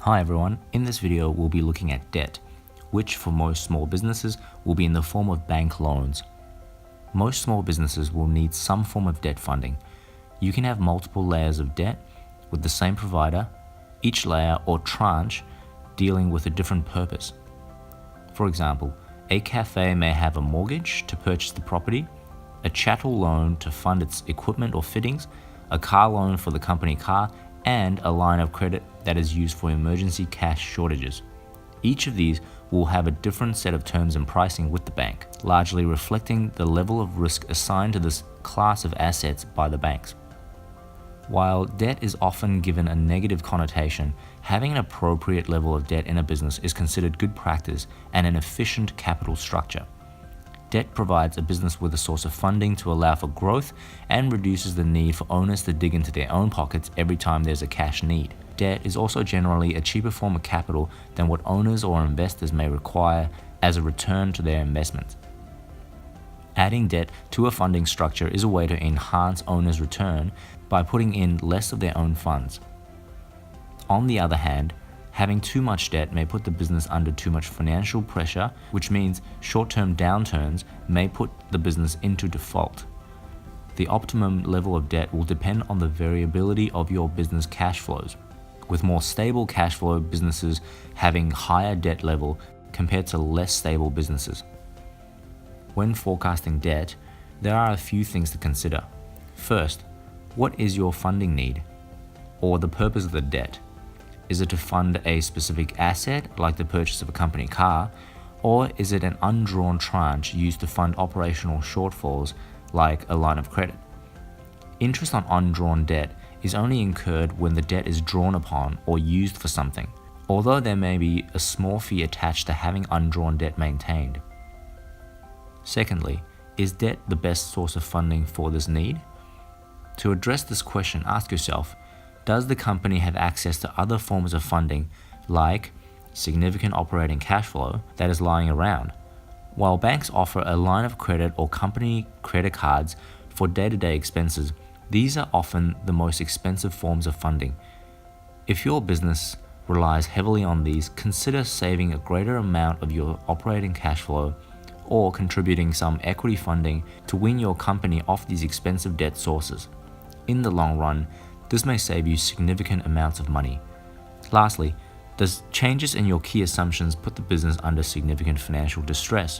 Hi everyone, in this video we'll be looking at debt, which for most small businesses will be in the form of bank loans. Most small businesses will need some form of debt funding. You can have multiple layers of debt with the same provider, each layer or tranche dealing with a different purpose. For example, a cafe may have a mortgage to purchase the property, a chattel loan to fund its equipment or fittings, a car loan for the company car, and a line of credit that is used for emergency cash shortages. Each of these will have a different set of terms and pricing with the bank, largely reflecting the level of risk assigned to this class of assets by the banks. While debt is often given a negative connotation, having an appropriate level of debt in a business is considered good practice and an efficient capital structure. Debt provides a business with a source of funding to allow for growth and reduces the need for owners to dig into their own pockets every time there's a cash need. Debt is also generally a cheaper form of capital than what owners or investors may require as a return to their investment. Adding debt to a funding structure is a way to enhance owners' return by putting in less of their own funds. On the other hand, having too much debt may put the business under too much financial pressure, which means short-term downturns may put the business into default. The optimum level of debt will depend on the variability of your business cash flows, with more stable cash flow businesses having higher debt level compared to less stable businesses. When forecasting debt, there are a few things to consider. First, what is your funding need, or the purpose of the debt? Is it to fund a specific asset, like the purchase of a company car, or is it an undrawn tranche used to fund operational shortfalls, like a line of credit? Interest on undrawn debt is only incurred when the debt is drawn upon or used for something, although there may be a small fee attached to having undrawn debt maintained. Secondly, is debt the best source of funding for this need? To address this question, ask yourself, does the company have access to other forms of funding, like significant operating cash flow that is lying around? While banks offer a line of credit or company credit cards for day-to-day expenses, these are often the most expensive forms of funding. If your business relies heavily on these, consider saving a greater amount of your operating cash flow or contributing some equity funding to win your company off these expensive debt sources. In the long run, this may save you significant amounts of money. Lastly, does changes in your key assumptions put the business under significant financial distress?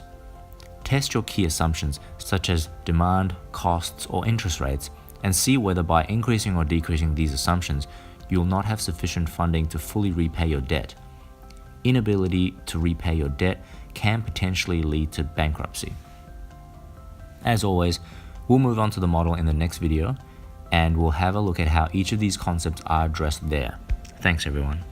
Test your key assumptions such as demand, costs, or interest rates, and see whether by increasing or decreasing these assumptions, you'll not have sufficient funding to fully repay your debt. Inability to repay your debt can potentially lead to bankruptcy. As always, we'll move on to the model in the next video, and we'll have a look at how each of these concepts are addressed there. Thanks everyone.